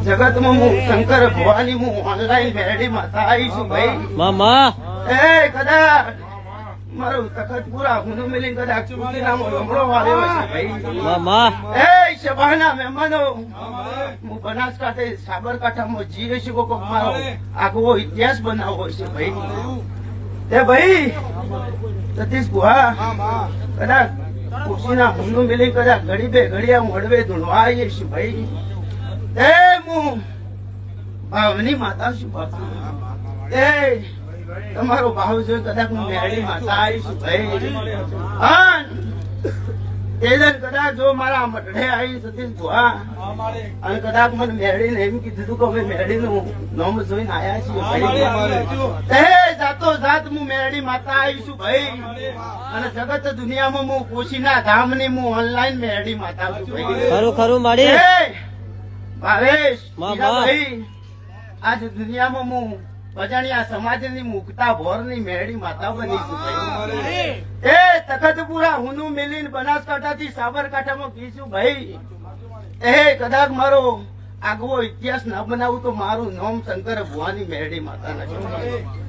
જગતમાં હું શંકર ભવાની હું ઓનલાઈન મેરડી માતા આવી છું ભાઈ મામા કદાચ મારું તખતપુરા હું મિલી કદાચ ચૂંટણીનામો લમડો વાળ્યો છે ભાઈ મામા સભાના મહેમાનો હું બનાસકાંઠે સાબરકાંઠામાં જીવે છું કોક મારો આગવો ઇતિહાસ બનાવવો છે ભાઈ તે ભાઈ સતીશ ગુહા કદાચ ખુશીના હુંનું મિલી કદાચ ઘડી બે ઘડિયા હું હળવે ધૂણવા આવીએ છું ભાઈ હું ભાવની માતા છું બાપુ તમારો ભાવ જોઈ કદાચ હું મેરડી માતા આવી છું ભાઈ કદાચ જો મારા મઢડે આવી સતીશ ગુહા અને કદાચ મને મેરડીને એમ કીધું કે અમે મેરડી નું નામ જોઈને આયા છીએ ભાઈ જાતો જાત હું મેરડી માતા આવી છું ભાઈ અને જગત દુનિયામાં હું કોશીના ધામ ની હું ઓનલાઈન મેરડી માતા છું ભાઈ ખરું ખરું માડી ભાવેશ ભાઈ આજ દુનિયામાં હું અજાણ્યા સમાજની મુક્તા ભોરની મેરડી માતા બની છું ભાઈ તખતપુરા હુનું મિલીન બનાસકાંઠાથી સાબરકાંઠામાં કીધું ભાઈ કદાચ મારો આગવો ઇતિહાસ ના બનાવું તો મારું નામ શંકર ભુવાની મેરડી માતા નથી.